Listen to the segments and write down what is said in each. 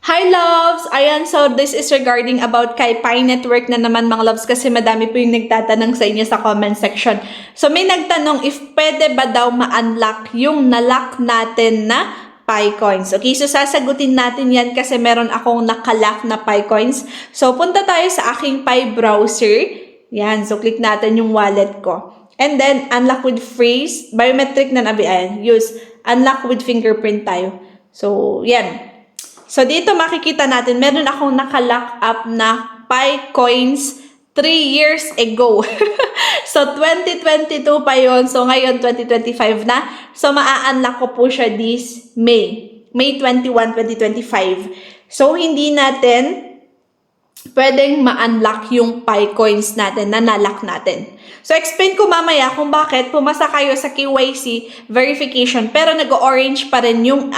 Hi loves! Ayan, so this is regarding about kay Pi Network na naman mga loves kasi madami po yung nagtatanong sa inyo sa comment section. So may nagtanong if pwede ba daw ma-unlock yung nalock natin na Pi coins. Okay, so sasagutin natin yan kasi meron akong nakalock na Pi coins. So punta tayo sa aking Pi browser. Yan, so click natin yung wallet ko. And then unlock with phrase, biometric na nabi, ayan, use unlock with fingerprint tayo. So yan. So, dito makikita natin, meron akong nakalock up na Pi coins 3 years ago. So, 2022 pa yon. So, ngayon, 2025 na. So, maa-unlock ko po siya this May 21, 2025. So, hindi natin pwedeng ma-unlock yung Pi coins natin na nalock natin. So, explain ko mamaya kung bakit pumasa kayo sa KYC verification pero nag-orange pa rin yung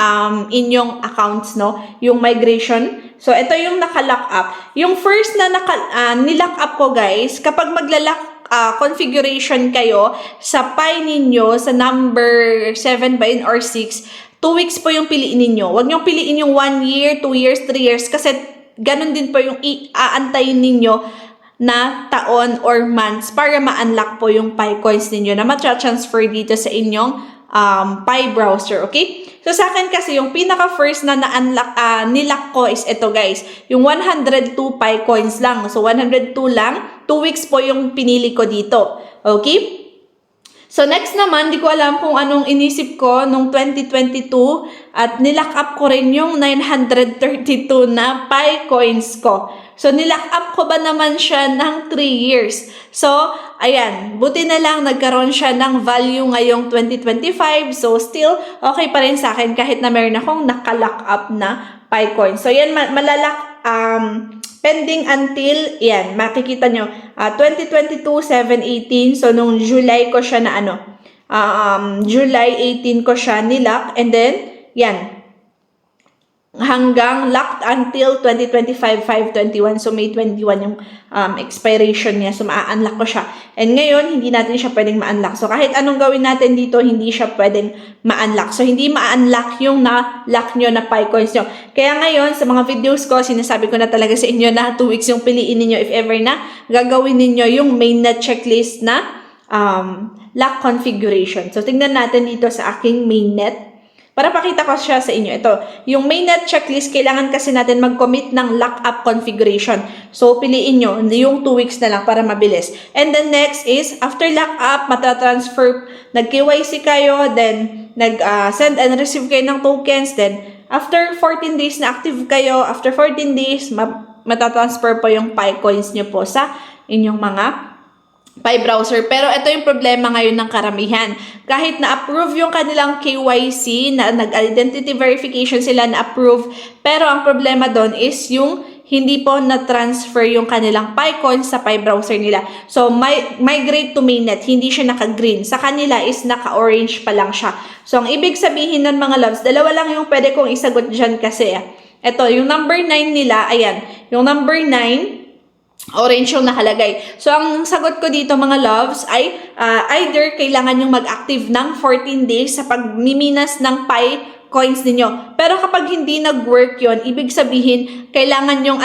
inyong accounts, no? Yung migration. So, ito yung naka-lock up. Yung first na nilock up ko, guys, kapag magla-lock configuration kayo sa Pi ninyo, sa number 7 ba yun or 6, 2 weeks po yung piliin ninyo. Huwag nyo piliin yung 1 year, 2 years, 3 years kasi ganun din po yung aantayin ninyo na taon or months para ma-unlock po yung Pi coins ninyo na ma-transfer dito sa inyong Pi browser, okay? So, sa akin kasi, yung pinaka-first na na-unlock, nilock ko is ito, guys. Yung 102 Pi coins lang. So, 102 lang. 2 weeks po yung pinili ko dito. Okay? So, next naman, di ko alam kung anong inisip ko nung 2022 at nilock up ko rin yung 932 na Pi coins ko. So, nilock up ko ba naman siya ng 3 years? So, ayan, buti na lang nagkaroon siya ng value ngayong 2025. So, still, okay pa rin sa akin kahit na meron akong nakalock up na Pi coins. So, yan, malalak, pending until, yan, makikita nyo, 2022, 7/18, so nung July ko siya na July 18 ko siya nilock, and then, yan, hanggang locked until 2025, 5/21, so May 21 yung expiration niya, so ma-unlock ko siya. And ngayon, hindi natin siya pwedeng ma-unlock. So kahit anong gawin natin dito, hindi siya pwedeng ma-unlock. So hindi ma-unlock yung na-lock nyo na Pi coins nyo. Kaya ngayon, sa mga videos ko, sinasabi ko na talaga sa inyo na 2 weeks yung piliin ninyo if ever na gagawin ninyo yung mainnet checklist na lock configuration. So tingnan natin dito sa aking mainnet. Para pakita ko siya sa inyo. Ito, yung mainnet checklist, kailangan kasi natin mag-commit ng lock-up configuration. So, piliin nyo yung 2 weeks na lang para mabilis. And then next is, after lock-up, matatransfer, nag-KYC kayo, then nag-send and receive kayo ng tokens, then after 14 days na active kayo, after 14 days, matatransfer po yung Pi coins nyo po sa inyong mga Pi browser. Pero ito yung problema ngayon ng karamihan. Kahit na-approve yung kanilang KYC, na nag-identity verification sila na-approve, pero ang problema doon is yung hindi po na-transfer yung kanilang Pi coins sa Pi browser nila. So, migrate to mainnet, hindi siya naka-green. Sa kanila is naka-orange pa lang siya. So, ang ibig sabihin nun mga loves, dalawa lang yung pwede kong isagot dyan kasi. Ito, yung number 9 nila, ayan, yung number 9, orange yung nakalagay. So, ang sagot ko dito mga loves ay either kailangan yung mag-active ng 14 days sa pagmiminas ng Pi coins ninyo. Pero kapag hindi nag-work yon, ibig sabihin, kailangan yung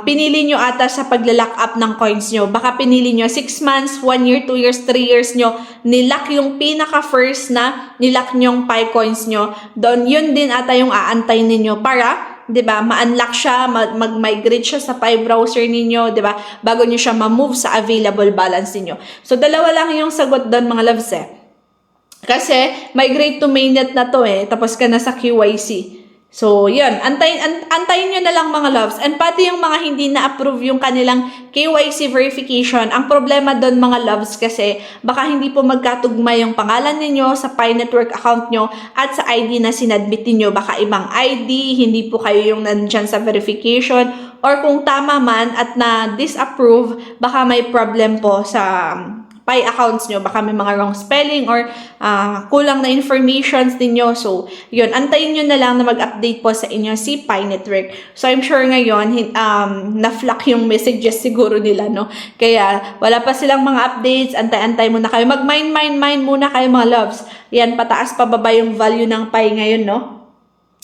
pinili nyo ata sa pagla-lock up ng coins nyo. Baka pinili nyo 6 months, 1 year, 2 years, 3 years nyo, nilock yung pinaka-first na nilock nyong Pi coins nyo. Doon, yun din ata yung aantay ninyo para 'di ba, ma-unlock siya, mag-migrate siya sa Pi browser ninyo, 'di ba? Bago niyo siya ma-move sa available balance niyo. So dalawa lang yung sagot doon mga loves eh. Kasi migrate to mainnet na to eh, tapos ka na sa KYC. So, yun. Antayin nyo na lang mga loves. And pati yung mga hindi na-approve yung kanilang KYC verification, ang problema doon mga loves kasi baka hindi po magkatugma yung pangalan ninyo sa Pi Network account nyo at sa ID na sinadmit niyo. Baka ibang ID, hindi po kayo yung nandyan sa verification, or kung tama man at na-disapprove, baka may problem po sa Pi accounts nyo, baka may mga wrong spelling or kulang na informations ninyo. So, yun, antayin nyo na lang na mag-update po sa inyo si Pi Network. So, I'm sure ngayon, na-flock yung messages siguro nila, no? Kaya, wala pa silang mga updates, antay-antay muna kayo. Mag-mine muna kayo mga loves. Yan, pataas pababa yung value ng Pi ngayon, no?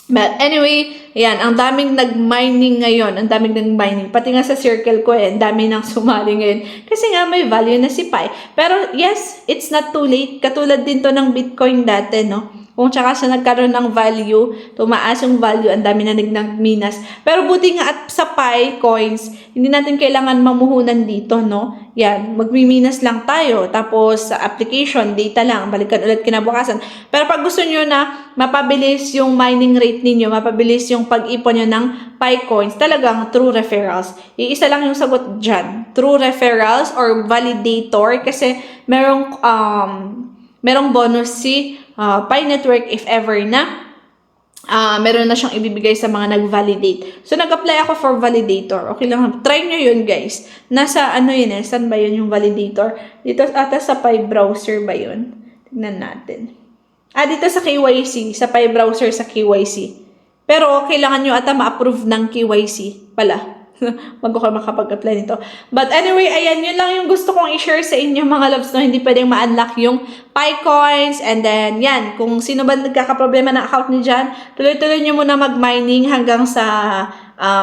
But anyway, ayan, ang daming nag-mining ngayon, ang daming nag-mining. Pati nga sa circle ko ang dami nang sumali ngayon. Kasi nga may value na si Pi. Pero yes, it's not too late. Katulad din to ng Bitcoin dati, no? Kung tsaka siya nagkaroon ng value, tumaas yung value, ang dami na nagminas. Pero buti nga at sa Pi coins, hindi natin kailangan mamuhunan dito, no? Yan, magmiminas lang tayo. Tapos sa application, data lang, balikan ulit kinabukasan. Pero pag gusto nyo na mapabilis yung mining rate ninyo, mapabilis yung pag-ipon nyo ng Pi coins, talagang true referrals. Iisa lang yung sagot dyan. True referrals or validator kasi merong bonus si Pi Network if ever na meron na siyang ibibigay sa mga nag-validate. So, nag-apply ako for validator. Okay lang. Try nyo yun, guys. Nasa, yun saan ba yun yung validator? Dito ata sa Pi browser ba yun? Tignan natin. Dito sa KYC. Sa Pi browser sa KYC. Pero, kailangan nyo ata ma-approve ng KYC pala. Bago ka makapag-apply nito. But anyway, ayan, yun lang yung gusto kong i-share sa inyo mga loves, no? Hindi pwedeng ma-unlock yung Pi coins. And then, yan, kung sino ba nagkakaproblema ng account niyo dyan, tuloy-tuloy nyo muna mag-mining hanggang sa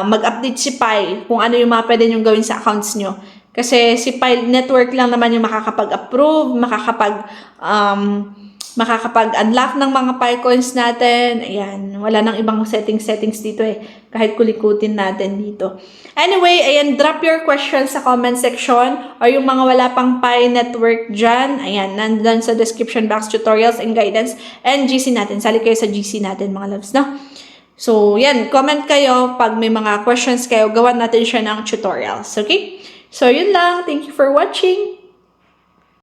mag-update si Pi kung ano yung mga pwede nyo gawin sa accounts nyo. Kasi si Pi Network lang naman yung makakapag-approve, makakapag-unlock ng mga Pi coins natin. Ayan, wala nang ibang settings dito kahit kulikutin natin dito. Anyway, ayan, drop your questions sa comment section or yung mga wala pang Pi Network dyan. Ayan, nandun sa description box, tutorials and guidance and GC natin. Sali kayo sa GC natin mga loves, no? So, yan, comment kayo pag may mga questions kayo. Gawan natin siya ng tutorials, okay? So, yun lang. Thank you for watching.